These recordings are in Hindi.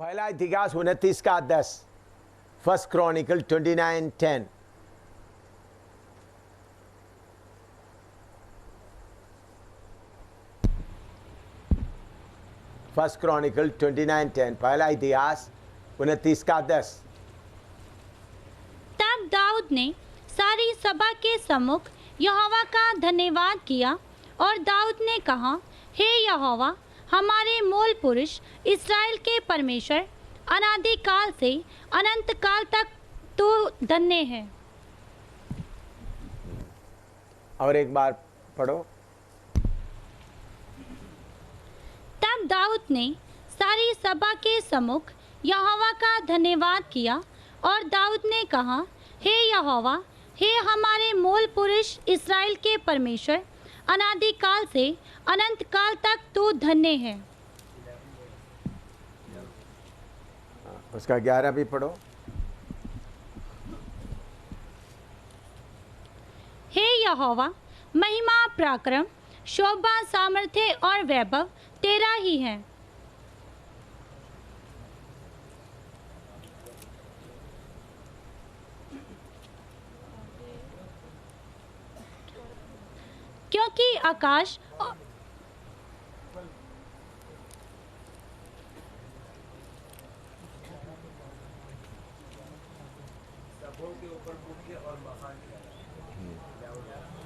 पहला इतिहास 29:10, फर्स्ट क्रॉनिकल 29:10। फर्स्ट क्रॉनिकल 29:10, पहला इतिहास 29:10। तब दाऊद ने सारी सभा के सम्मुख यहोवा का धन्यवाद किया और दाऊद ने कहा, हे यहोवा, हमारे मूल पुरुष इस्राएल के परमेश्वर, अनादि काल से अनंत काल तक तू धन्य है। और एक बार पढ़ो। तब दाऊद ने सारी सभा के सम्मुख यहोवा का धन्यवाद किया और दाऊद ने कहा, हे यहोवा, हे हमारे मूल पुरुष इस्राएल के परमेश्वर, अनादि काल से अनंत काल तक तू धन्य है। उसका 11 भी पढ़ो। हे यहोवा, महिमा, पराक्रम, शोभा, सामर्थ्य और वैभव तेरा ही है। क्योंकि आकाश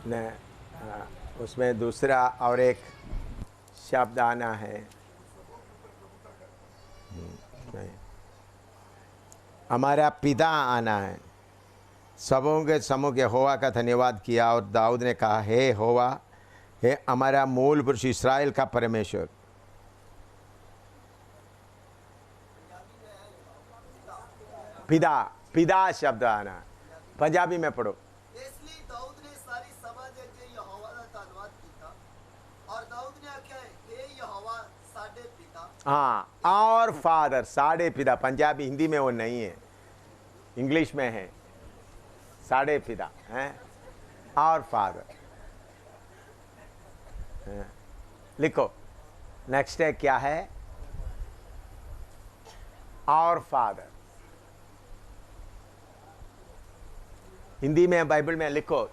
ने उसमें दूसरा और एक शब्द आना है। नहीं, हमारा पिता आना है। सबों के समूह यहोवा का धन्यवाद किया और दाऊद ने कहा, हे यहोवा, हे हमारा मूल पुरुष इस्राएल का परमेश्वर। पिता, पिता शब्द आना। पंजाबी में पढ़ो। इसलिए दाऊद ने सारी सभा दे के यहोवा का धन्यवाद किया और दाऊद ने आख्या, हे यहोवा साडे पिता। हाँ, और फादर, साढ़े पिता। पंजाबी, हिंदी में वो नहीं है, इंग्लिश में है। साढ़े पिता हैं और फादर। लिखो, नेक्स्ट है क्या है? और फादर। हिंदी में बाइबल में लिखो।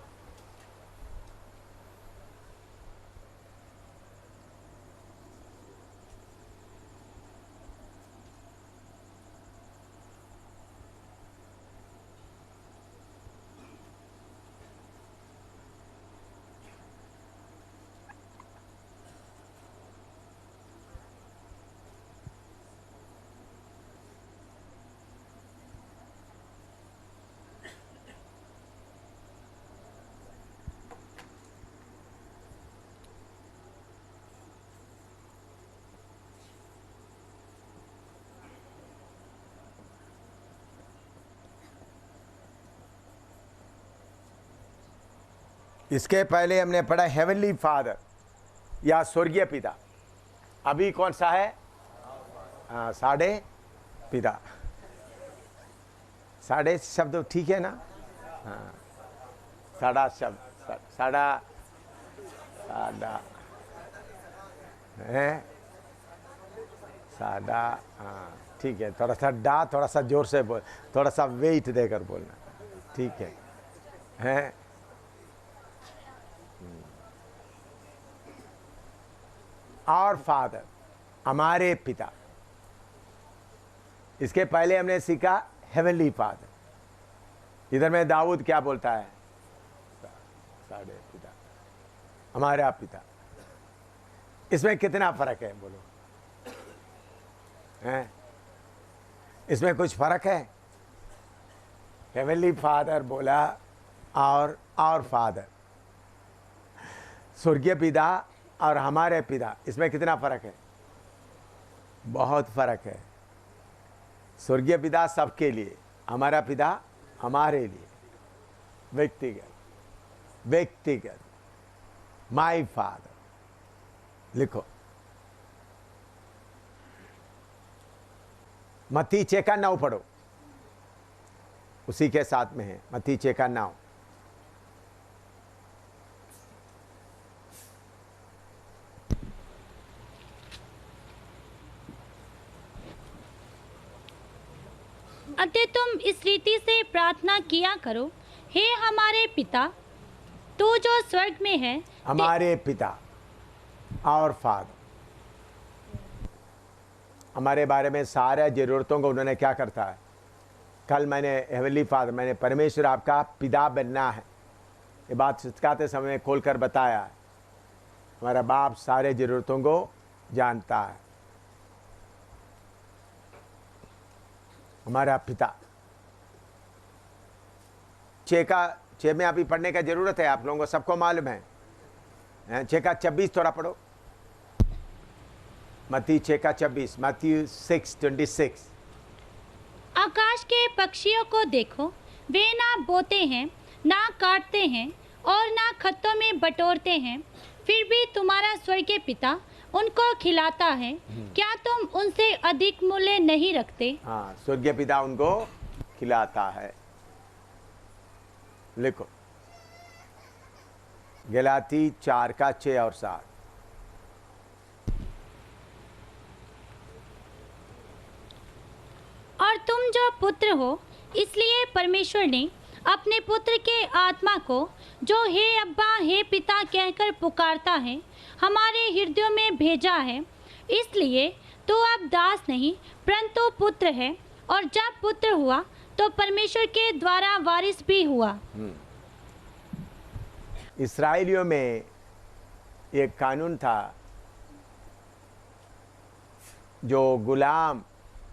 इसके पहले हमने पढ़ा हेवनली फादर या स्वर्गीय पिता। अभी कौन सा है? साढ़े पिता। साढ़े शब्द ठीक है ना? हाँ, साढ़ा शब्द, साढ़ा, साढ़ा है, साढ़ा। हाँ ठीक है, थोड़ा सा डा, थोड़ा सा जोर से बोल, थोड़ा सा वेट देकर बोलना, ठीक है? हैं और फादर, हमारे पिता। इसके पहले हमने सीखा हेवनली फादर। इधर में दाऊद क्या बोलता है? साढ़े पिता, हमारा पिता। इसमें कितना फर्क है बोलो? हैं? इसमें कुछ फर्क है? हेवनली फादर बोला और फादर, स्वर्गीय पिता और हमारे पिता, इसमें कितना फर्क है? बहुत फर्क है। स्वर्गीय पिता सबके लिए, हमारा पिता हमारे लिए, व्यक्तिगत, व्यक्तिगत, माय फादर। लिखो, मत्ती 6:9 पढ़ो, उसी के साथ में है। मत्ती 6:9। अतः तुम इस रीति से प्रार्थना किया करो, हे हमारे पिता, तू जो स्वर्ग में है, हमारे पिता और फादर। हमारे बारे में सारे ज़रूरतों को उन्होंने क्या करता है। कल मैंने हेवनली फादर, मैंने परमेश्वर आपका पिता बनना है, ये बात सिखाते समय खोलकर बताया है। हमारा बाप सारे ज़रूरतों को जानता है, हमारा पिता। 6 में अभी पढ़ने का जरूरत है, आप लोगों को सबको मालूम है। 6 का 26 थोड़ा पढ़ो, मत्ती 6 का 26, मत्ती 6:26। आकाश के पक्षियों को देखो, वे ना बोते हैं, ना काटते हैं और ना खत्तों में बटोरते हैं, फिर भी तुम्हारा स्वर्गीय पिता उनको खिलाता है। क्या तुम उनसे अधिक मूल्य नहीं रखते? हाँ, स्वर्गीय पिता उनको खिलाता है। लिखो गलाती 4 का 6 और 7। और तुम जो पुत्र हो, इसलिए परमेश्वर ने अपने पुत्र के आत्मा को, जो हे अब्बा हे पिता कहकर पुकारता है, हमारे हृदयों में भेजा है। इसलिए तू अब दास नहीं परंतु पुत्र है, और जब पुत्र हुआ तो परमेश्वर के द्वारा वारिस भी हुआ। इस्राएलियों में एक कानून था, जो गुलाम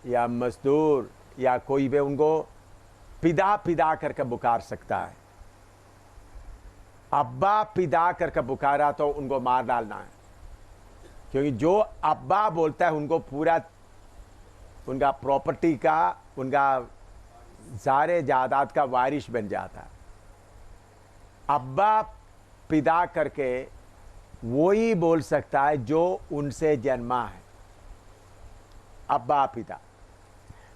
या मजदूर या कोई भी उनको पिता पिता करके पुकार सकता है। अब्बा पिता करके पुकारा तो उनको मार डालना है, क्योंकि जो अब्बा बोलता है उनको पूरा उनका प्रॉपर्टी का, उनका सारे जायदाद का वारिस बन जाता है। अब्बा पिता करके वही बोल सकता है जो उनसे जन्मा है, अब्बा पिता।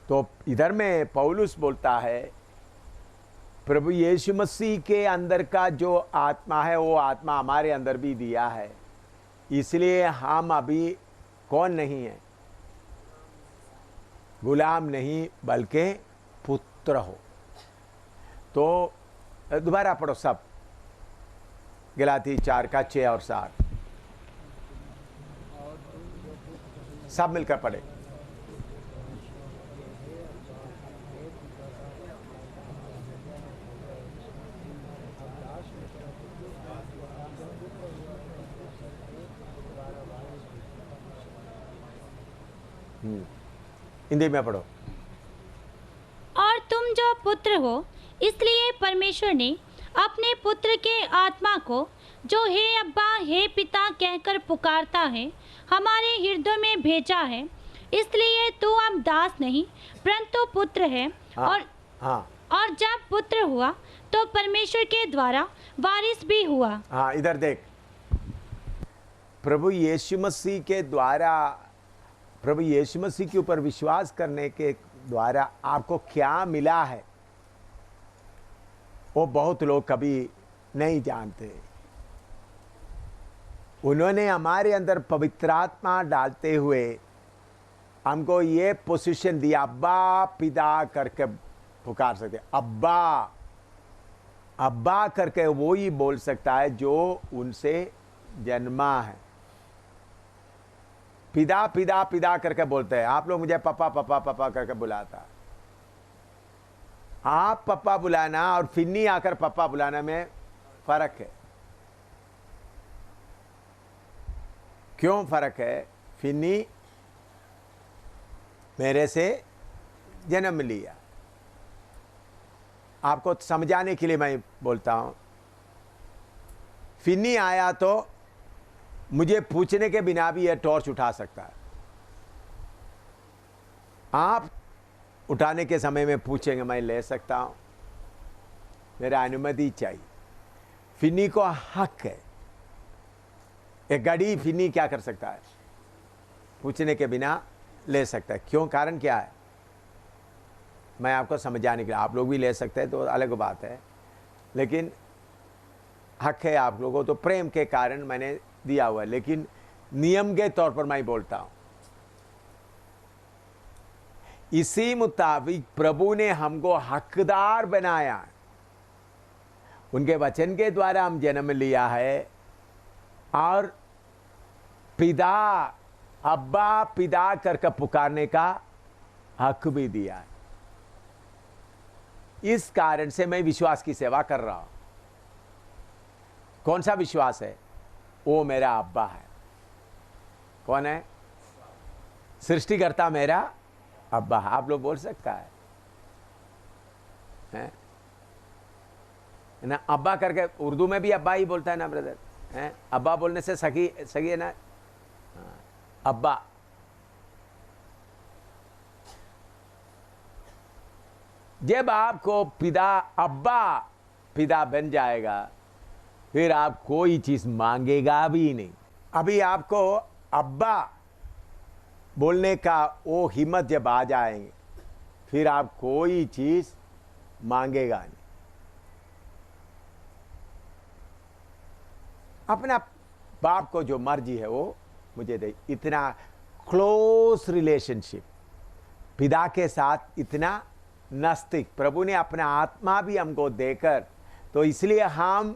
तो इधर में पौलुस बोलता है, प्रभु यीशु मसीह के अंदर का जो आत्मा है वो आत्मा हमारे अंदर भी दिया है, इसलिए हम अभी कौन नहीं है, गुलाम नहीं बल्कि पुत्र हो। तो दोबारा पढ़ो सब, गलाती 4 का 6 और 7, सब मिलकर पढ़े। हिंदी में पढ़ो। और तुम जो पुत्र हो, इसलिए परमेश्वर ने अपने पुत्र के आत्मा को, जो हे अब्बा हे पिता कहकर पुकारता है, हमारे हृदय में भेजा है। इसलिए तू अब दास नहीं परंतु पुत्र है। और जब पुत्र हुआ तो परमेश्वर के द्वारा वारिस भी हुआ। हाँ, इधर देख, प्रभु यीशु मसीह के द्वारा, प्रभु यीशु मसीह के ऊपर विश्वास करने के द्वारा आपको क्या मिला है, वो बहुत लोग कभी नहीं जानते। उन्होंने हमारे अंदर पवित्र आत्मा डालते हुए हमको ये पोजीशन दिया, अब्बा पिता करके पुकार सकते। अब्बा अब्बा करके वो ही बोल सकता है जो उनसे जन्मा है। पिता पिता पिता करके बोलते हैं। आप लोग मुझे पापा पापा पापा करके बुलाता, आप पापा बुलाना और फिन्नी आकर पापा बुलाना में फर्क है। क्यों फर्क है? फिन्नी मेरे से जन्म लिया। आपको समझाने के लिए मैं बोलता हूं, फिन्नी आया तो मुझे पूछने के बिना भी यह टॉर्च उठा सकता है। आप उठाने के समय में पूछेंगे, मैं ले सकता हूं, मेरा अनुमति चाहिए। फिन्नी को हक है। एक गाड़ी फिन्नी क्या कर सकता है? पूछने के बिना ले सकता है। क्यों? कारण क्या है? मैं आपको समझाने के लिए, आप लोग भी ले सकते हैं तो अलग बात है, लेकिन हक है आप लोगों, तो प्रेम के कारण मैंने दिया हुआ है। लेकिन नियम के तौर पर मैं बोलता हूं, इसी मुताबिक प्रभु ने हमको हकदार बनाया, उनके वचन के द्वारा हम जन्म लिया है और पिता अब्बा पिता करके पुकारने का हक भी दिया है। इस कारण से मैं विश्वास की सेवा कर रहा हूं। कौन सा विश्वास है? वो मेरा अब्बा है। कौन है? सृष्टिकर्ता मेरा अब्बा है। आप लोग बोल सकता है ना? अब्बा करके उर्दू में भी अब्बा ही बोलता है ना ब्रदर, है? अब्बा बोलने से सगी सगी है ना। अब्बा जब आपको पिता अब्बा पिता बन जाएगा, फिर आप कोई चीज मांगेगा भी नहीं। अभी आपको अब्बा बोलने का वो हिम्मत जब आ जाएंगे, फिर आप कोई चीज मांगेगा नहीं। अपना बाप को जो मर्जी है वो मुझे दे। इतना क्लोज रिलेशनशिप पिता के साथ, इतना नजदीक प्रभु ने अपना आत्मा भी हमको देकर, तो इसलिए हम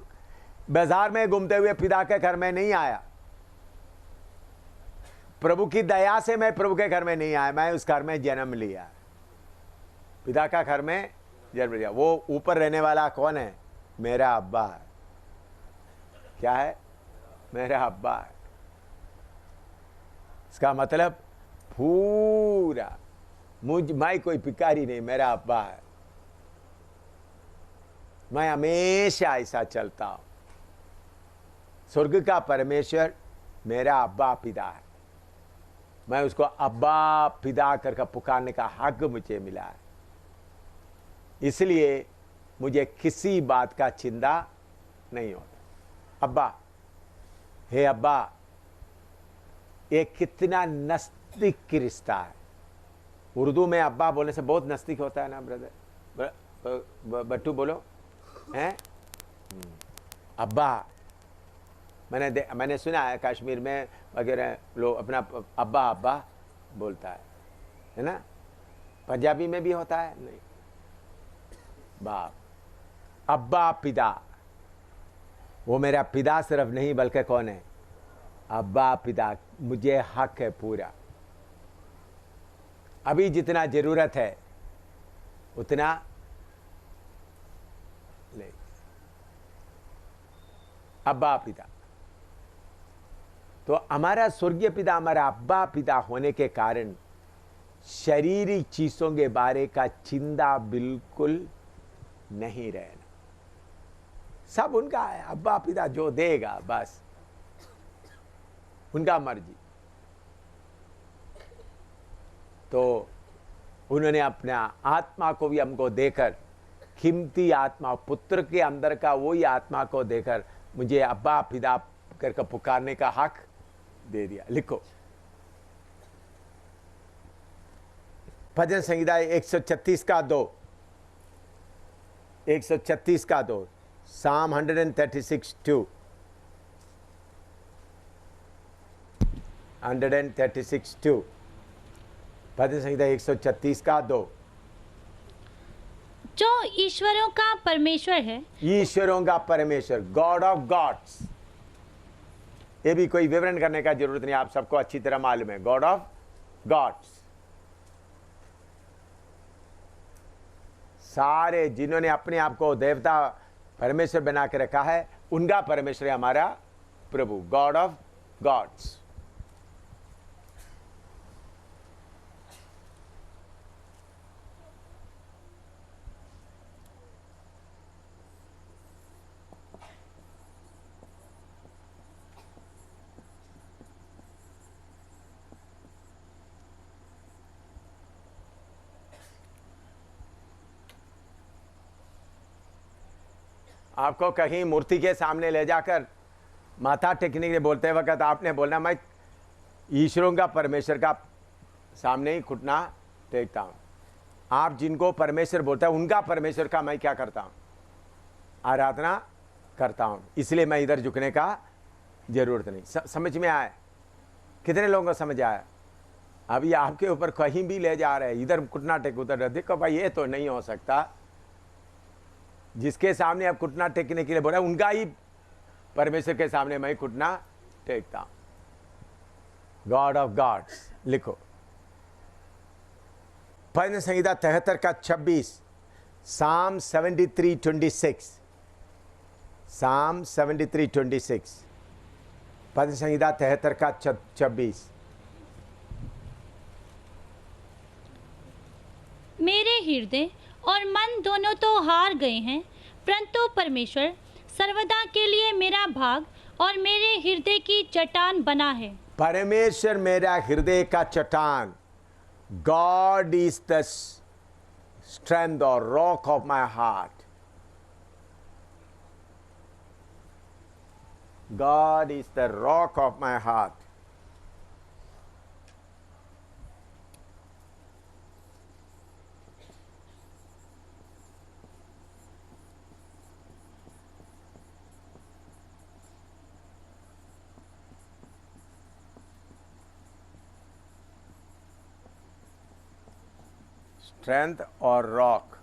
बाजार में घूमते हुए पिता के घर में नहीं आया। प्रभु की दया से मैं प्रभु के घर में नहीं आया, मैं उस घर में जन्म लिया, पिता का घर में जन्म लिया। वो ऊपर रहने वाला कौन है? मेरा अब्बा है। क्या है? मेरा अब्बा है। इसका मतलब पूरा मैं कोई भिखारी नहीं, मेरा अब्बा है। मैं हमेशा ऐसा चलता हूं। स्वर्ग का परमेश्वर मेरा अब्बा पिता है। मैं उसको अब्बा पिता करके पुकारने का हक मुझे मिला है। इसलिए मुझे किसी बात का चिंता नहीं होता। अब्बा, हे अब्बा, ये कितना नजदीक की रिश्ता है। उर्दू में अब्बा बोलने से बहुत नजदीक होता है ना ब्रदर। बट्टू बोलो, हैं? अब्बा, मैंने सुना है कश्मीर में वगैरह लोग अपना अब्बा अब्बा बोलता है ना? पंजाबी में भी होता है नहीं? बाप, अब्बा पिता, वो मेरा पिता सिर्फ नहीं बल्कि कौन है? अब्बा पिता। मुझे हक है पूरा। अभी जितना जरूरत है उतना ले। अब्बा पिता, तो हमारा स्वर्गीय पिता हमारा अब्बा पिता होने के कारण शारीरिक चीजों के बारे का चिंता बिल्कुल नहीं रहना। सब उनका है। अब्बा पिता जो देगा बस उनका मर्जी। तो उन्होंने अपना आत्मा को भी हमको देकर, कीमती आत्मा, पुत्र के अंदर का वही आत्मा को देकर मुझे अब्बा पिता करके पुकारने का हक दे दिया। लिखो भजन संहिता 136 का 2, 136 का 2, Psalm 136:2, 136:2, भजन संहिता 136 का 2। जो ईश्वरों का परमेश्वर है, ईश्वरों का परमेश्वर, गॉड ऑफ गॉड्स। ये भी कोई विवरण करने का जरूरत नहीं, आप सबको अच्छी तरह मालूम है। गॉड ऑफ गॉड्स, सारे जिन्होंने अपने आप को देवता परमेश्वर बना के रखा है, उनका परमेश्वर है हमारा प्रभु, गॉड ऑफ गॉड्स। आपको कहीं मूर्ति के सामने ले जाकर माथा टेकने के लिए बोलते वक्त आपने बोलना, मैं ईश्वरों का परमेश्वर का सामने ही घुटना टेकता हूँ। आप जिनको परमेश्वर बोलते हैं उनका परमेश्वर का मैं क्या करता हूँ? आराधना करता हूँ। इसलिए मैं इधर झुकने का जरूरत नहीं। समझ में आया? कितने लोगों को समझ आया? अभी आपके ऊपर कहीं भी ले जा रहे हैं, इधर घुटना टेक उधर, देखो भाई ये तो नहीं हो सकता। जिसके सामने आप घुटना टेकने के लिए बोला, उनका ही परमेश्वर के सामने मैं घुटना टेकता हूं। गॉड ऑफ गॉड्स लिखो, भजन संहिता 73 का 26, Psalm 73:26, Psalm 73:26, भजन संहिता 73 का 26। मेरे हृदय और मन दोनों तो हार गए हैं, परंतु परमेश्वर सर्वदा के लिए मेरा भाग और मेरे हृदय की चट्टान बना है। परमेश्वर मेरा हृदय का चट्टान, गॉड इज द स्ट्रेंथ और rock of my heart. God is the rock of my heart. Strength और रॉक।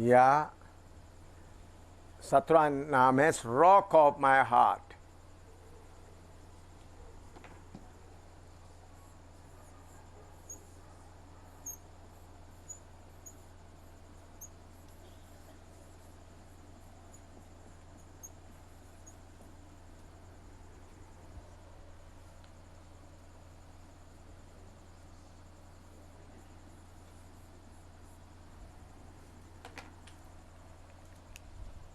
या 17 नाम है rock of my heart.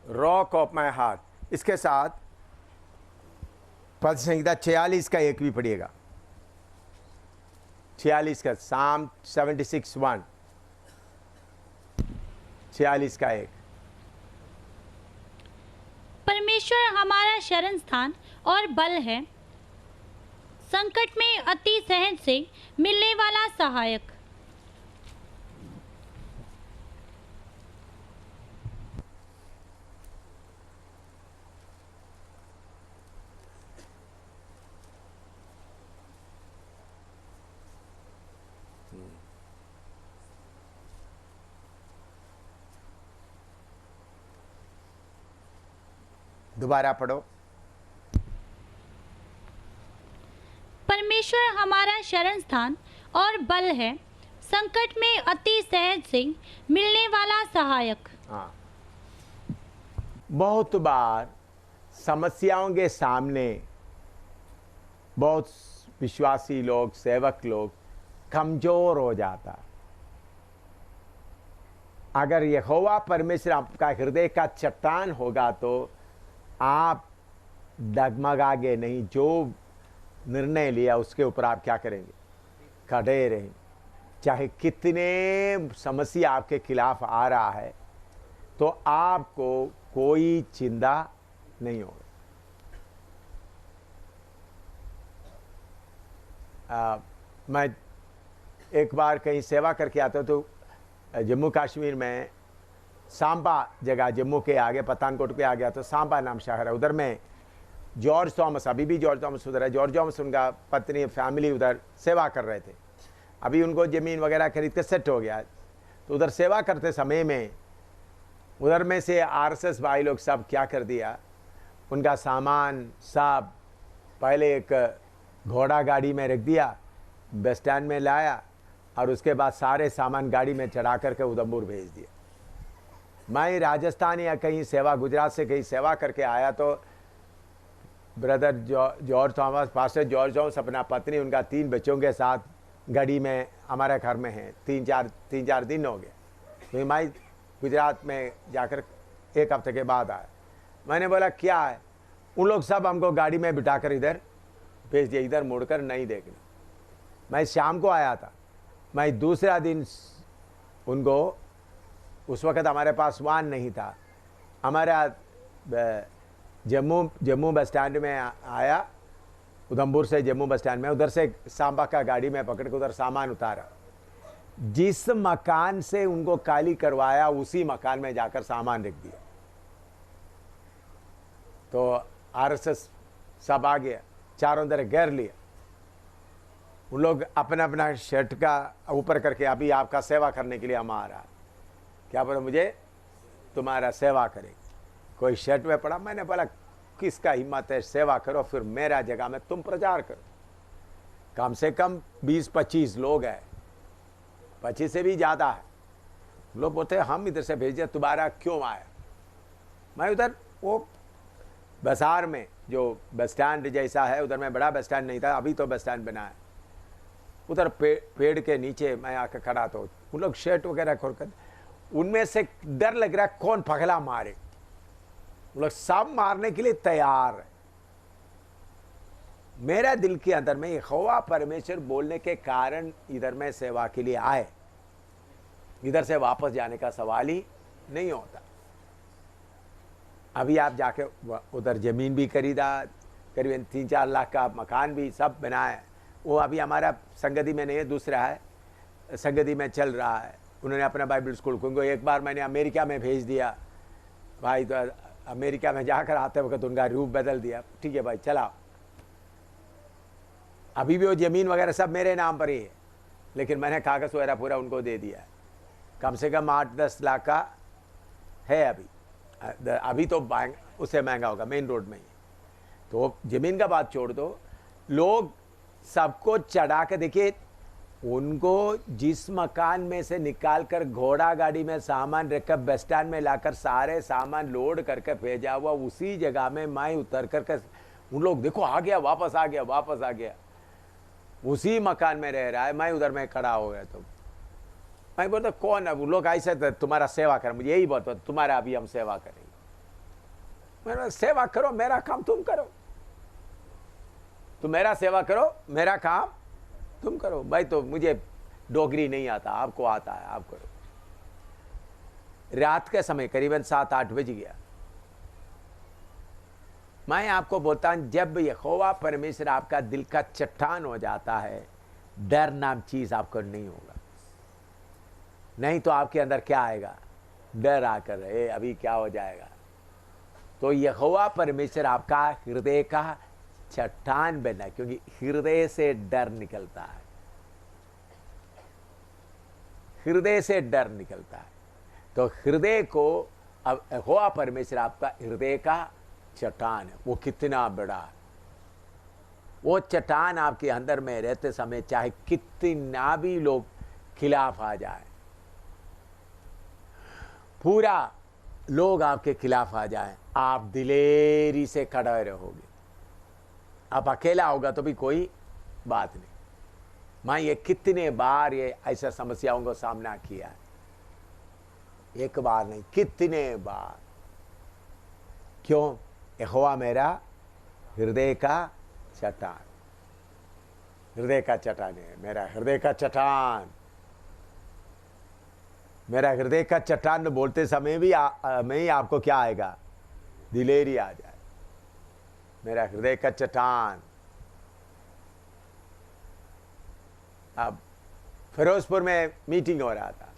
Rock of my heart. इसके साथ पद संहिता 46 का 1 भी पढ़िएगा। 46 का Psalm 76:1, 46 का 1। परमेश्वर हमारा शरण स्थान और बल है, संकट में अति सहज से मिलने वाला सहायक। दोबारा पढ़ो। परमेश्वर हमारा शरण स्थान और बल है, संकट में अति सहज से मिलने वाला सहायक। हाँ, बहुत बार समस्याओं के सामने बहुत विश्वासी लोग, सेवक लोग कमजोर हो जाता। अगर यहोवा परमेश्वर आपका हृदय का चट्टान होगा तो आप डगमगागे नहीं। जो निर्णय लिया उसके ऊपर आप क्या करेंगे? खड़े रहेंगे। चाहे कितने समस्या आपके खिलाफ आ रहा है तो आपको कोई चिंता नहीं होगा। मैं एक बार कहीं सेवा करके आता तो जम्मू कश्मीर में सांबा जगह, जम्मू के आगे पठानकोट के आगे तो सांबा नाम शहर है। उधर में जॉर्ज थॉमस, अभी भी जॉर्ज थॉमस उधर है। जॉर्ज थॉमस उनका पत्नी फैमिली उधर सेवा कर रहे थे। अभी उनको ज़मीन वगैरह खरीद के सेट हो गया। तो उधर सेवा करते समय में उधर में से आरएसएस भाई लोग सब क्या कर दिया, उनका सामान सब पहले एक घोड़ा गाड़ी में रख दिया, बस स्टैंड में लाया और उसके बाद सारे सामान गाड़ी में चढ़ा करके उधमपुर भेज दिया। मैं राजस्थान या कहीं सेवा, गुजरात से कहीं सेवा करके आया तो brother George Thomas, pastor George Thomas अपना पत्नी, उनका 3 बच्चों के साथ गाड़ी में हमारे घर में हैं। 3-4 दिन हो गए। तो मैं गुजरात में जाकर 1 हफ्ते के बाद आया। मैंने बोला क्या है? उन लोग सब हमको गाड़ी में बिठाकर इधर भेज दिया, इधर मुड़कर नहीं देखना। मैं शाम को आया था। मैं दूसरा दिन उनको, उस वक़्त हमारे पास वाहन नहीं था, हमारा जम्मू बस स्टैंड में आया, उधमपुर से जम्मू बस स्टैंड में, उधर से सांबा का गाड़ी में पकड़ के उधर सामान उतारा। जिस मकान से उनको खाली करवाया उसी मकान में जाकर सामान रख दिया। तो आरएसएस सब आ गया, चारों तरफ घेर लिया। उन लोग अपना अपना शर्ट का ऊपर करके, अभी आपका सेवा करने के लिए हम आ रहा। क्या बोला, मुझे तुम्हारा सेवा करें। कोई शर्ट में पड़ा। मैंने बोला किसका हिम्मत है, सेवा करो, फिर मेरा जगह में तुम प्रचार करो। कम से कम 20-25 लोग हैं, 25 से भी ज़्यादा है। लोग बोलते हम इधर से भेजे, तुम्हारा क्यों आया। मैं उधर वो बाजार में जो बस स्टैंड जैसा है, उधर में बड़ा बस स्टैंड नहीं था, अभी तो बस स्टैंड बना है। उधर पेड़ के नीचे मैं आकर खड़ा, तो उन लोग शर्ट वगैरह खोल कर, उनमें से डर लग रहा है कौन पगला मारे। उन लोग सब मारने के लिए तैयार है। मेरा दिल के अंदर में यहोवा परमेश्वर बोलने के कारण इधर में सेवा के लिए आए। इधर से वापस जाने का सवाल ही नहीं होता। अभी आप जाके उधर जमीन भी खरीदा, करीबन 3-4 लाख का मकान भी सब बनाया। वो अभी हमारा संगति में नहीं है, दूसरा है, संगति में चल रहा है। उन्होंने अपना बाइबल स्कूल, क्योंकि एक बार मैंने अमेरिका में भेज दिया भाई, तो अमेरिका में जाकर आते वक्त उनका रूप बदल दिया। ठीक है भाई, चलाओ। अभी भी वो ज़मीन वगैरह सब मेरे नाम पर ही है, लेकिन मैंने कागज़ वगैरह पूरा उनको दे दिया है। कम से कम 8-10 लाख का है अभी तो बैंक उससे महंगा होगा, मेन रोड में ही। तो ज़मीन का बात छोड़ दो, लोग सबको चढ़ा के, देखिए उनको जिस मकान में से निकाल कर घोड़ा गाड़ी में सामान रखकर बस स्टैंड में लाकर सारे सामान लोड करके भेजा हुआ, उसी जगह में मैं उतर कर उन लोग देखो आ गया, वापस आ गया, वापस आ गया। उसी मकान में रह रहा है, मैं उधर में खड़ा हो गया। तो मैं बोलता कौन है वो लोग, ऐसे तुम्हारा सेवा कर, मुझे यही बोलता तुम्हारा अभी हम सेवा करेंगे। मैंने सेवा करो, मेरा काम तुम करो। तुम मेरा सेवा करो, मेरा काम तुम करो। भाई तो मुझे डोगरी नहीं आता, आपको आता है, आप करो। रात के समय करीबन 7-8 बज गया। मैं आपको बोलता हूं, जब यहोवा परमेश्वर आपका दिल का चट्टान हो जाता है, डर नाम चीज आपको नहीं होगा। नहीं तो आपके अंदर क्या आएगा, डर आकर अभी क्या हो जाएगा। तो यहोवा परमेश्वर आपका हृदय का चट्टान बना, क्योंकि हृदय से डर निकलता है, हृदय से डर निकलता है। तो हृदय को अब यहोवा परमेश्वर आपका हृदय का चट्टान है। वो कितना बड़ा है, वो चट्टान आपके अंदर में रहते समय चाहे कितना भी लोग खिलाफ आ जाए, पूरा लोग आपके खिलाफ आ जाए, आप दिलेरी से खड़े रहोगे। आप अकेला होगा तो भी कोई बात नहीं। मैं ये कितने बार ये ऐसा समस्याओं का सामना किया है, एक बार नहीं कितने बार। क्यों? यहोवा मेरा हृदय का चट्टान, हृदय का चट्टान है, मेरा हृदय का चट्टान। मेरा हृदय का चट्टान बोलते समय भी में ही आपको क्या आएगा, दिलेरी आ जाए। मेरा हृदय का चट्टान। अब फिरोजपुर में मीटिंग हो रहा था,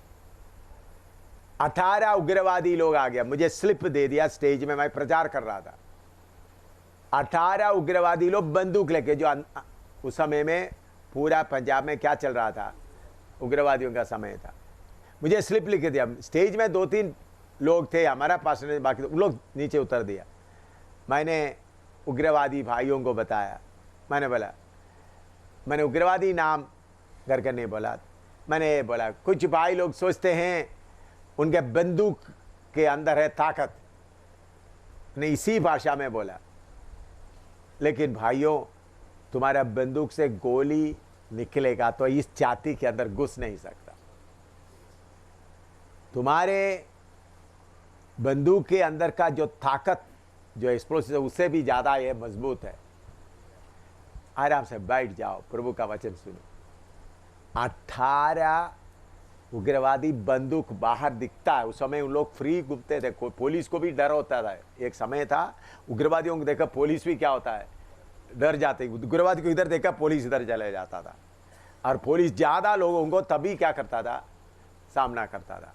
18 उग्रवादी लोग आ गया, मुझे स्लिप दे दिया स्टेज में, मैं प्रचार कर रहा था। 18 उग्रवादी लोग बंदूक लेके, जो उस समय में पूरा पंजाब में क्या चल रहा था, उग्रवादियों का समय था। मुझे स्लिप लिख दिया, स्टेज में 2-3 लोग थे हमारा पास, बाकी उन लोग नीचे उतर दिया। मैंने उग्रवादी भाइयों को बताया, मैंने बोला, मैंने उग्रवादी नाम करके नहीं बोला, मैंने बोला कुछ भाई लोग सोचते हैं उनके बंदूक के अंदर है ताकत, नहीं इसी भाषा में बोला। लेकिन भाइयों, तुम्हारा बंदूक से गोली निकलेगा तो इस छाती के अंदर घुस नहीं सकता। तुम्हारे बंदूक के अंदर का जो ताकत, जो एक्सप्लोसिव है, उससे भी ज़्यादा ये मजबूत है। आराम से बैठ जाओ, प्रभु का वचन सुनो। 18 उग्रवादी बंदूक बाहर दिखता है, उस समय उन लोग फ्री घूमते थे, पुलिस को भी डर होता था। एक समय था उग्रवादियों को देखा पुलिस भी क्या होता है, डर जाते, उग्रवादी को इधर देखा पुलिस इधर चले जाता था, और पुलिस ज्यादा लोगों को तभी क्या करता था, सामना करता था।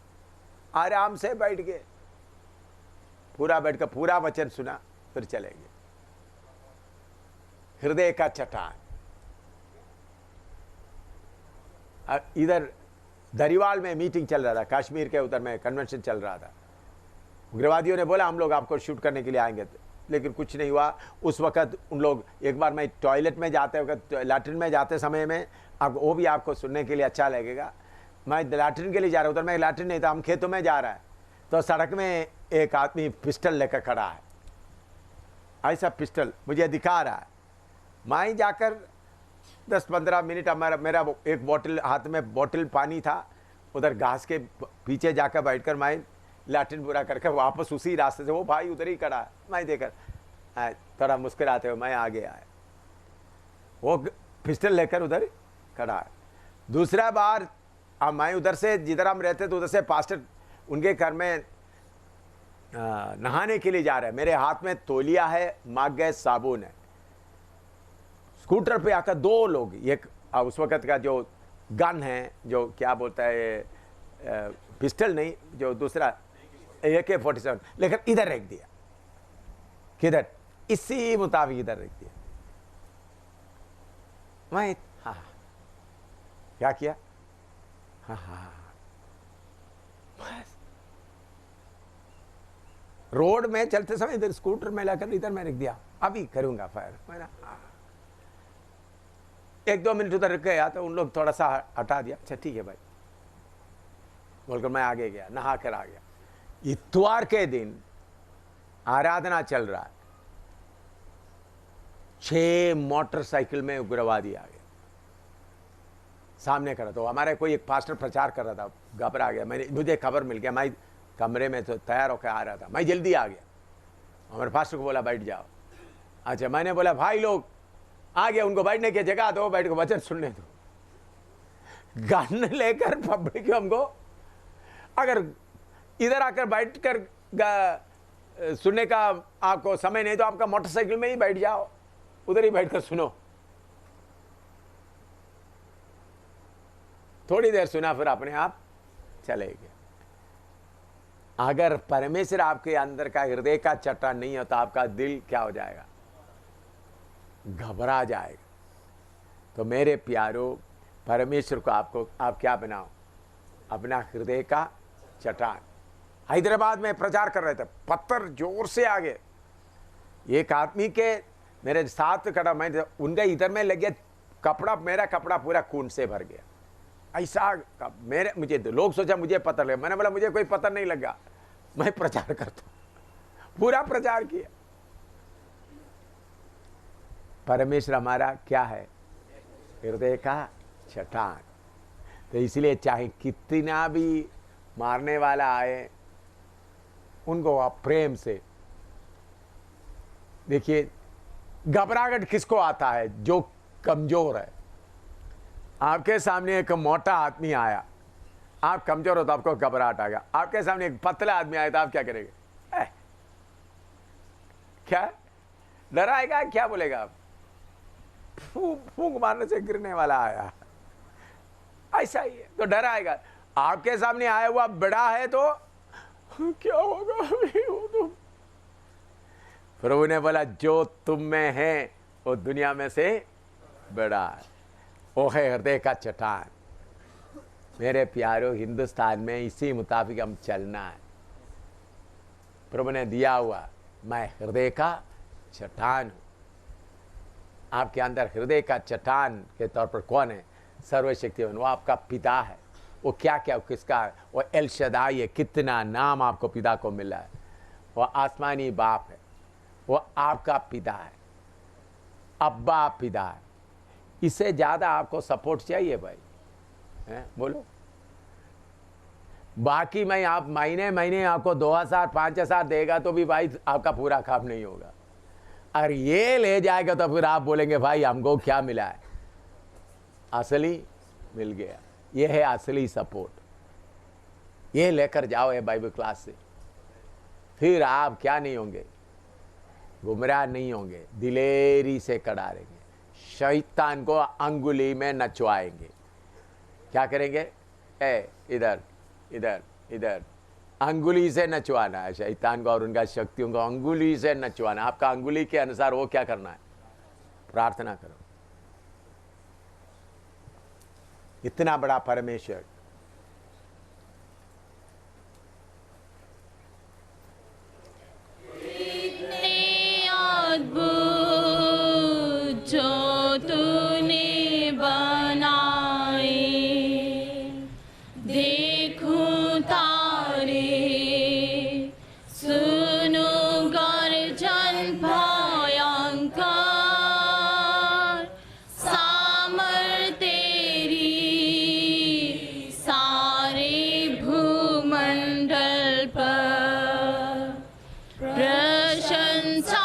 आराम से बैठ गए, पूरा बैठ कर पूरा वचन सुना, फिर चले गए। हृदय का चट्टान। इधर दरिवाल में मीटिंग चल रहा था, कश्मीर के उधर में कन्वेंशन चल रहा था। उग्रवादियों ने बोला हम लोग आपको शूट करने के लिए आएंगे, लेकिन कुछ नहीं हुआ। उस वक्त उन लोग, एक बार मैं टॉयलेट में जाते वक्त, लैट्रिन में जाते समय में, अब वो भी आपको सुनने के लिए अच्छा लगेगा। मैं लैट्रिन के लिए जा रहा हूँ, उधर में लैट्रिन नहीं था, हम खेतों में जा रहा है, तो सड़क में एक आदमी पिस्टल लेकर खड़ा है, ऐसा पिस्टल मुझे दिखा रहा है। मैं जाकर 10-15 मिनट, मेरा एक बोतल हाथ में, बोतल पानी था, उधर घास के पीछे जाकर बैठकर मैं लैट्रिन पूरा करके वापस उसी रास्ते से, वो भाई उधर ही खड़ा है, मैं देखकर थोड़ा मुस्कुराते हुए मैं आगे आया, वो पिस्टल लेकर उधर खड़ा है। दूसरा बार मैं उधर से, जिधर हम रहते तो उधर से पास्टर उनके घर में नहाने के लिए जा रहे हैं, मेरे हाथ में तौलिया है, माग गए साबुन है। स्कूटर पे आकर दो लोग, एक उस वक्त का जो गन है, जो क्या बोलता है, पिस्टल नहीं, जो दूसरा AK-47, लेकिन इधर रख दिया, किधर, इसी मुताबिक इधर रख दिया। मैं हाँ क्या किया, हाँ बस रोड में चलते समय इधर स्कूटर में लाकर इधर मैं रख दिया, अभी करूंगा फायर। मैंने 1-2 मिनट उधर रख गया तो उन लोग थोड़ा सा हटा दिया, अच्छा ठीक है भाई बोलकर मैं आगे गया, नहा कर आ गया। इतवार के दिन आराधना चल रहा है, 6 मोटरसाइकिल में उग्रवादी आ गए, सामने खड़ा। तो हमारे कोई एक पास्टर प्रचार कर रहा था, घबरा गया, मुझे खबर मिल गया, मैं कमरे में तो तैयार होकर आ रहा था, मैं जल्दी आ गया। हमारे पास्टर को बोला बैठ जाओ। अच्छा, मैंने बोला भाई लोग आ गया, उनको बैठने की जगह दो, बैठ को वचन सुनने दो। गन लेकर पब्लिक हमको, अगर इधर आकर बैठकर सुनने का आपको समय नहीं तो आपका मोटरसाइकिल में ही बैठ जाओ, उधर ही बैठकर सुनो। थोड़ी देर सुना, फिर अपने आप चले गए। अगर परमेश्वर आपके अंदर का हृदय का चट्टान नहीं होता, आपका दिल क्या हो जाएगा, घबरा जाएगा। तो मेरे प्यारो, परमेश्वर को आप क्या बनाओ, अपना हृदय का चट्टान। हैदराबाद में प्रचार कर रहे थे, पत्थर जोर से आ गए, एक आदमी के मेरे साथ खड़ा, मैं उनके इधर में लग गया कपड़ा, मेरा कपड़ा पूरा खून से भर गया। ऐसा मुझे लोग सोचा मुझे पत्थर लगा, मैंने बोला मुझे कोई पत्थर नहीं लगा, मैं प्रचार करता हूं। पूरा प्रचार किया। परमेश्वर हमारा क्या है, हृदय का चट्टान। तो इसलिए चाहे कितना भी मारने वाला आए, उनको आप प्रेम से देखिए। घबराहट किसको आता है, जो कमजोर है। आपके सामने एक मोटा आदमी आया, आप कमजोर हो तो आपको घबराहट आ गया। आपके सामने एक पतला आदमी आया तो आप क्या करेंगे, क्या डराएगा, क्या बोलेगा आप, फूंक मारने से गिरने वाला आया, ऐसा ही है, तो डराएगा। आपके सामने आया हुआ बड़ा है तो क्या होगा, तो प्रभु ने बोला जो तुम में है वो दुनिया में से बड़ा है, वो है हृदय का चट्टान। मेरे प्यारो, हिंदुस्तान में इसी मुताबिक हम चलना है। प्रभु ने दिया हुआ, मैं हृदय का चट्टान हूं। आपके अंदर हृदय का चट्टान के तौर पर कौन है, सर्वशक्तिमान, वो आपका पिता है। वो क्या क्या किसका है, वो एल शदाई है। कितना नाम आपको पिता को मिला है, वो आसमानी बाप है, वो आपका पिता है, अब्बा पिता है। इससे ज्यादा आपको सपोर्ट चाहिए भाई, बोलो। बाकी मैं आप महीने महीने आपको 2000-5000 देगा तो भी भाई आपका पूरा काम नहीं होगा। और ये ले जाएगा तो फिर आप बोलेंगे भाई हमको क्या मिला है, असली मिल गया। ये है असली सपोर्ट। ये लेकर जाओ ये बाइबल क्लास से, फिर आप क्या नहीं होंगे, गुमराह नहीं होंगे, दिलेरी से कड़ारेंगे, शैतान को अंगुली में नचवाएंगे। क्या करेंगे? इधर इधर इधर, अंगुली से नचवाना है शैतान को और उनका शक्तियों को, अंगुली से नचवाना। आपका अंगुली के अनुसार वो क्या करना है? प्रार्थना करो। इतना बड़ा परमेश्वर, जो तूने बनाए, देखूं तारे, सुनूं गर्जन भयंकर, सामर तेरी सारे भूमंडल पर प्रशंसा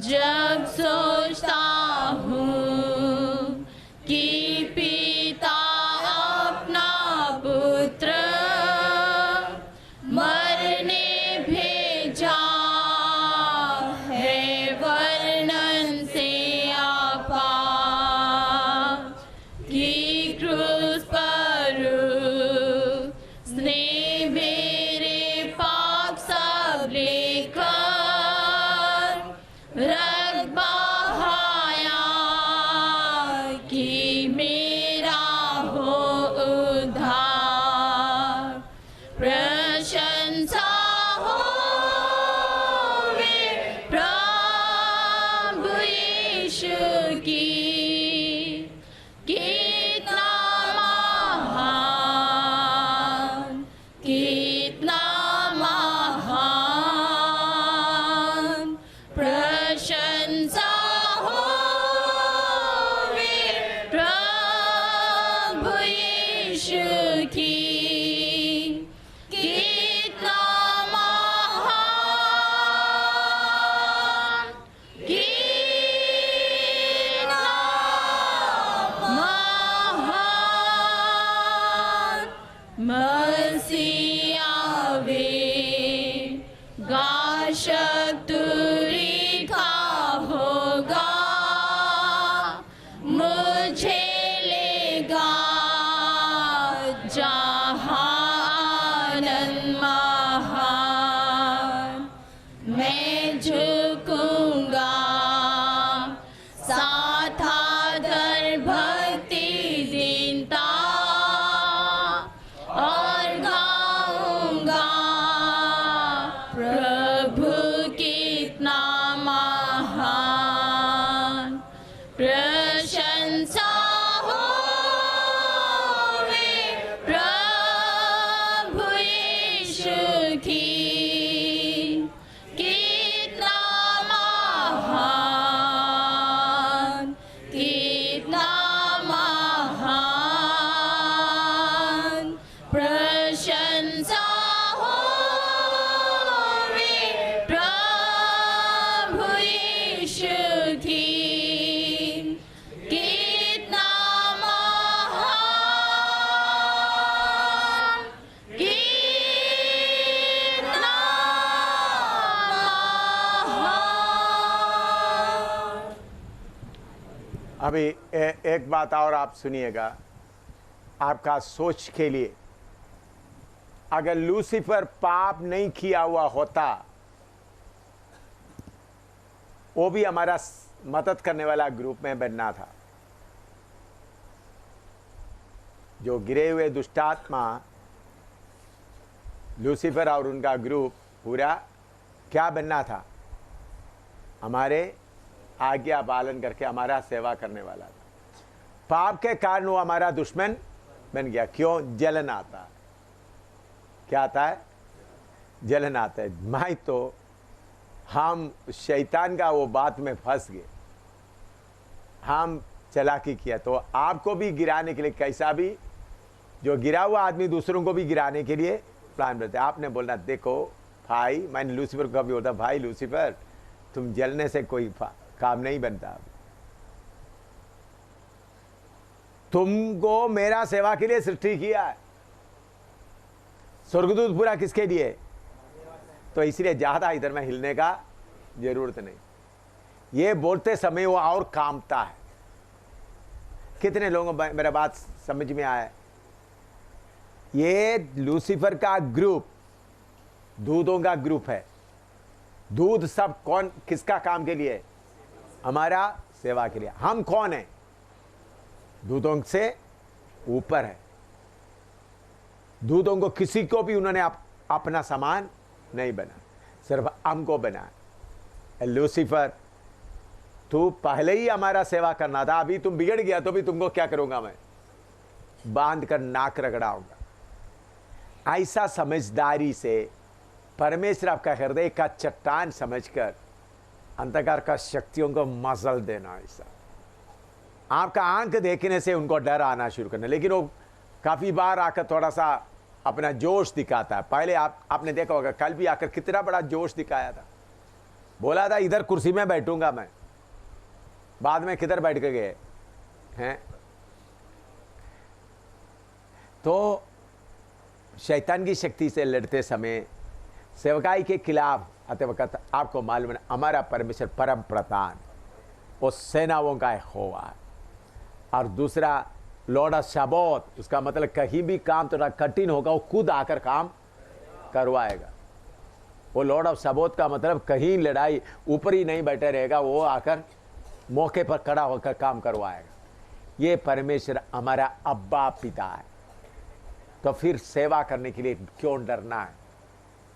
जब सोचता हूँ कि पिता अपना पुत्र मरने भेजा है, वर्णन से आपा कि क्रूस पर उसने मेरे पाप सब लेकर रक्त बहाया कि मेरा हो उद्धार। प्रशंसा होवे प्रभु यीशु की, कितना महान, कितना महान। प्रशंसा होवे प्रभु यीशु की, कितना महान, कितना महान। मसीह आवे, गाशक तुरी का होगा, महान प्रशंसा होवे प्रभु यीशु की कितना महान प्रशंसा होवे प्रभु यीशु की कितना महान अभी एक बात और आप सुनिएगा, आपका सोच के लिए। अगर लूसीफर पाप नहीं किया हुआ होता, वो भी हमारा मदद करने वाला ग्रुप में बनना था। जो गिरे हुए दुष्टात्मा लूसीफर और उनका ग्रुप पूरा क्या बनना था? हमारे आज्ञा पालन करके हमारा सेवा करने वाला था। पाप के कारण वो हमारा दुश्मन बन गया। क्यों? जलन आता है। क्या आता है? जलन आता है। मैं तो हम शैतान का वो बात में फंस गए, हम चालाकी किया। तो आपको भी गिराने के लिए, कैसा भी जो गिरा हुआ आदमी दूसरों को भी गिराने के लिए प्लान बनाते। आपने बोलना, देखो भाई, मैंने लूसीफर को कभी बोलता, भाई लूसीफर तुम जलने से कोई काम नहीं बनता। तुमको मेरा सेवा के लिए सृष्टि किया है। स्वर्गदूत पूरा किसके लिए? तो इसलिए ज्यादा इधर में हिलने का जरूरत नहीं। ये बोलते समय वो और कांपता है। कितने लोगों को मेरा बात समझ में आया? ये लूसीफर का ग्रुप दूतों का ग्रुप है। दूत सब कौन, किसका काम के लिए? हमारा सेवा के लिए। हम कौन है? दूतों से ऊपर है। दूतों को किसी को भी उन्होंने अपना सामान नहीं बना, सिर्फ हमको बना। लूसीफर, तू पहले ही हमारा सेवा करना था, अभी तुम बिगड़ गया तो भी तुमको क्या करूंगा? मैं बांध कर नाक रगड़ाऊंगा। ऐसा समझदारी से परमेश्वर आपका हृदय का चट्टान समझकर अंधकार का शक्तियों को मसल देना। ऐसा आपका आंख देखने से उनको डर आना शुरू करना। लेकिन वो काफी बार आकर थोड़ा सा अपना जोश दिखाता है। पहले आपने देखा होगा, कल भी आकर कितना बड़ा जोश दिखाया था। बोला था इधर कुर्सी में बैठूंगा मैं, बाद में किधर बैठ के गए हैं। तो शैतान की शक्ति से लड़ते समय सेवकाई के खिलाफ आते वक्त आपको मालूम है, हमारा परमेश्वर परम प्रधान वो सेनाओं का यहोवा है। और दूसरा लॉर्ड ऑफ शबोत, उसका मतलब कहीं भी काम थोड़ा कठिन होगा वो खुद आकर काम करवाएगा। वो लॉर्ड ऑफ शबोत का मतलब कहीं लड़ाई ऊपर ही नहीं बैठे रहेगा, वो आकर मौके पर खड़ा होकर काम करवाएगा। ये परमेश्वर हमारा अब्बा पिता है। तो फिर सेवा करने के लिए क्यों डरना है?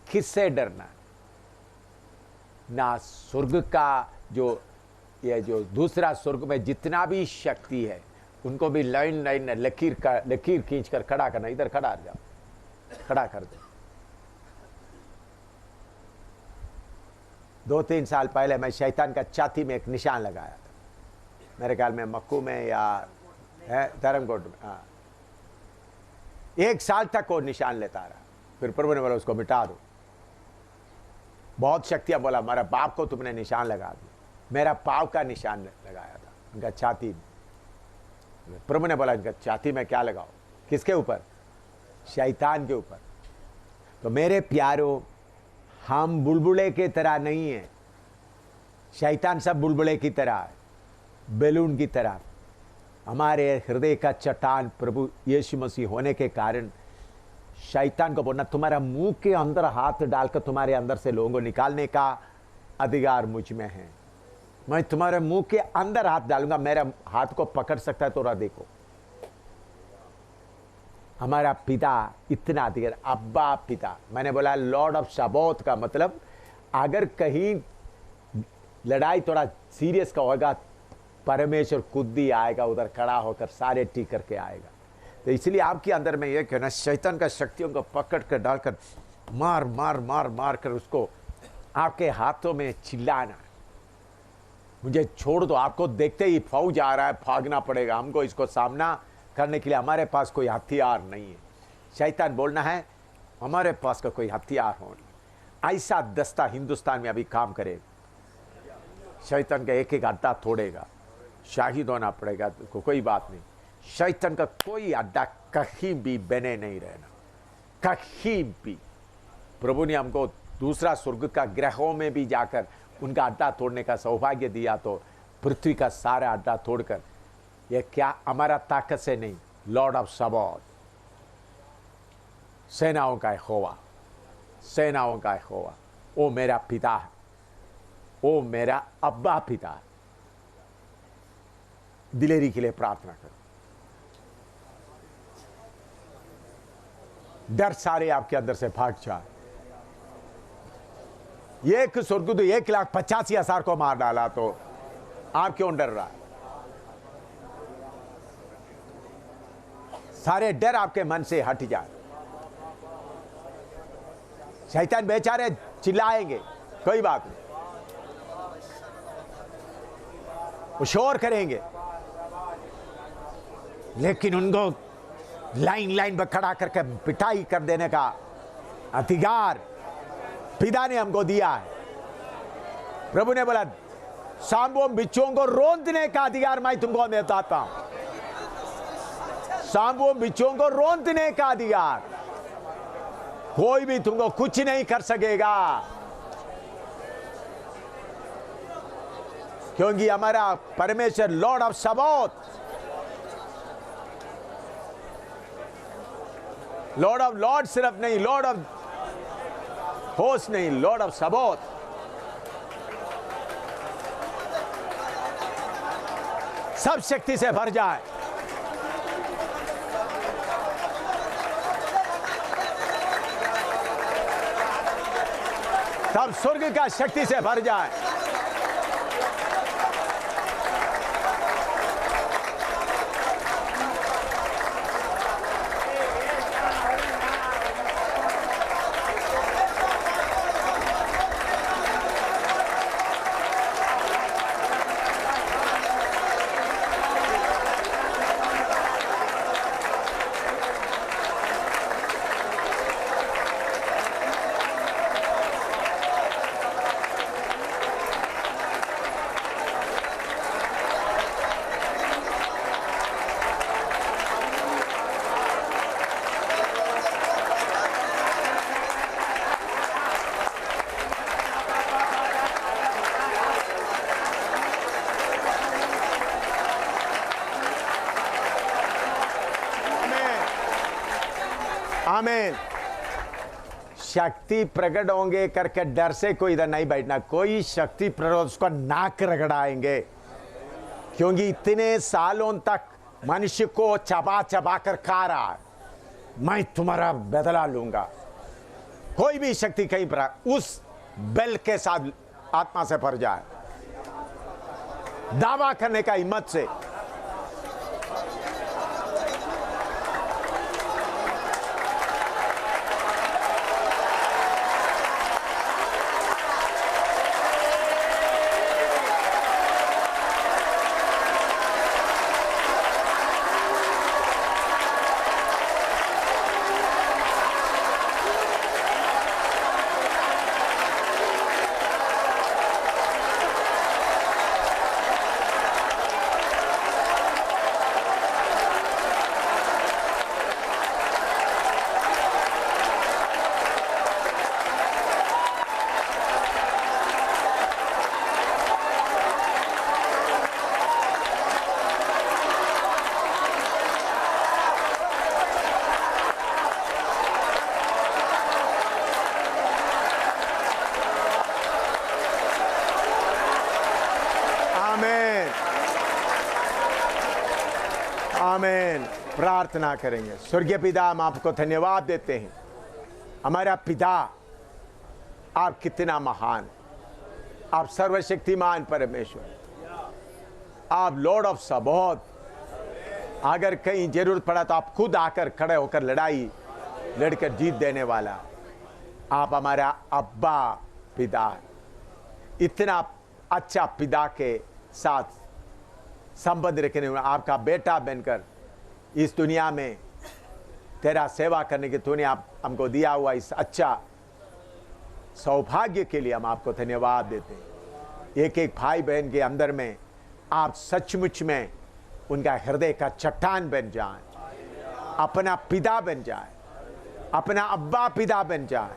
किससे डरना है? ना स्वर्ग का ये जो दूसरा स्वर्ग में जितना भी शक्ति है उनको भी लाइन लकीर खींच कर खड़ा करना। इधर खड़ा जाओ, खड़ा कर दो। 2-3 साल पहले मैं शैतान का छाती में एक निशान लगाया था, मेरे ख्याल में मक्कू में या धर्मकोट में। हाँ, 1 साल तक वो निशान लेता रहा। फिर प्रभु ने बोला उसको मिटा दो। बहुत शक्तियां बोला, मेरा बाप को तुमने निशान लगा दिया। मेरा पाव का निशान लगाया था उनका छाती में। प्रभु ने बोला इनका छाती में क्या लगाओ? किसके ऊपर? शैतान के ऊपर। तो मेरे प्यारों, हम बुलबुले की तरह नहीं है। शैतान सब बुलबुले की तरह है, बैलून की तरह। हमारे हृदय का चट्टान प्रभु यीशु मसीह होने के कारण शैतान को बोलना, तुम्हारा मुंह के अंदर हाथ डालकर तुम्हारे अंदर से लोगों को निकालने का अधिकार मुझ में है। मैं तुम्हारे मुंह के अंदर हाथ डालूंगा, मेरा हाथ को पकड़ सकता है तो देखो। हमारा पिता इतना अधिकार, अब्बा पिता। मैंने बोला लॉर्ड ऑफ शबोत का मतलब अगर कहीं लड़ाई थोड़ा सीरियस का होगा, परमेश्वर खुद ही आएगा, उधर खड़ा होकर सारे ठीक करके आएगा। तो इसलिए आपके अंदर में यह कहना, शैतान का शक्तियों को पकड़ कर डालकर मार मार मार मार कर उसको आपके हाथों में चिल्लाना, मुझे छोड़ दो। आपको देखते ही फौज आ रहा है, भागना पड़ेगा हमको, इसको सामना करने के लिए हमारे पास कोई हथियार नहीं है। शैतान बोलना है हमारे पास का कोई हथियार होना। ऐसा दस्ता हिंदुस्तान में अभी काम करेगा, शैतान का एक एक अड्डा तोड़ेगा, शाहिद होना पड़ेगा, तो कोई बात नहीं। शैतान का कोई अड्डा कहीं भी बने नहीं रहना, कहीं भी। प्रभु ने हमको दूसरा स्वर्ग का ग्रहों में भी जाकर उनका अड्डा तोड़ने का सौभाग्य दिया, तो पृथ्वी का सारा अड्डा तोड़कर, ये क्या हमारा ताकत से नहीं, लॉर्ड ऑफ सबॉथ, सेनाओं का यहोवा, सेनाओं का यहोवा, ओ मेरा पिता है, ओ मेरा अब्बा पिता है। दिलेरी के लिए प्रार्थना करो। डर सारे आपके अंदर से भाग जाए। एक स्वर्गदूत 1,85,000 को मार डाला, तो आप क्यों डर रहा है? सारे डर आपके मन से हट जाए। शैतान बेचारे चिल्लाएंगे, कोई बात नहीं, वो शोर करेंगे, लेकिन उनको लाइन लाइन पर खड़ा करके पिटाई कर देने का अधिकार पिता ने हमको दिया है। प्रभु ने बोला, सांपों बिच्छुओं को रोंदने का अधिकार मैं तुमको देता हूं। सांपों बिच्छुओं को रोंदने का अधिकार, कोई भी तुमको कुछ नहीं कर सकेगा, क्योंकि हमारा परमेश्वर lord of Sabaoth, lord of lord सिर्फ नहीं, लॉर्ड ऑफ होस्ट नहीं, लॉर्ड ऑफ सबॉथ। सब शक्ति से भर जाए। सब स्वर्ग का शक्ति से भर जाए। आमीन। शक्ति प्रकट होंगे करके डर से कोई इधर नहीं बैठना। कोई शक्ति प्रकट, उसका नाक रगड़ाएंगे, क्योंकि इतने सालों तक मनुष्य को चबा चबा कर खा रहा है। मैं तुम्हारा बदला लूंगा। कोई भी शक्ति कहीं पर उस बल के साथ आत्मा से भर जाए, दावा करने का हिम्मत से। आमीन। प्रार्थना करेंगे। स्वर्गीय पिता, हम आपको धन्यवाद देते हैं। हमारा पिता, आप कितना महान, आप सर्वशक्तिमान परमेश्वर, आप लॉर्ड ऑफ सबोत। अगर कहीं जरूरत पड़ा तो आप खुद आकर खड़े होकर लड़ाई लड़कर जीत देने वाला आप हमारा अब्बा पिता। इतना अच्छा पिता के साथ संबंध रखने वाला आपका बेटा बनकर इस दुनिया में तेरा सेवा करने की तूने आप हमको दिया हुआ इस अच्छा सौभाग्य के लिए हम आपको धन्यवाद देते हैं। एक एक भाई बहन के अंदर में आप सचमुच में उनका हृदय का चट्टान बन जाए, अपना पिता बन जाए, अपना अब्बा पिता बन जाए,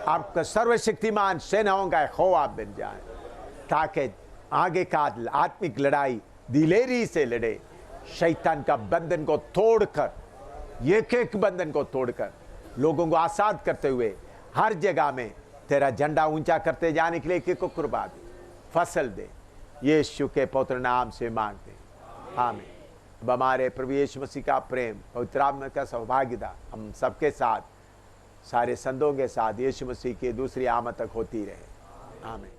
आपका सर्वशक्तिमान सेनाओं का यहोवा बन जाए, ताकि आगे का आत्मिक लड़ाई दिलेरी से लड़े, शैतान का बंधन को तोड़कर, एक एक बंधन को तोड़कर लोगों को आजाद करते हुए हर जगह में तेरा झंडा ऊंचा करते जाने के लिए कि कुर्बा दे, फसल दे, यीशु के पवित्र नाम से मांगते आमीन। अब हमारे प्रभु यीशु मसीह का प्रेम, पवित्र आत्मा का सौभाग्यता हम सबके साथ, सारे संतों के साथ यीशु मसीह की दूसरी आमद तक होती रहे। आमीन।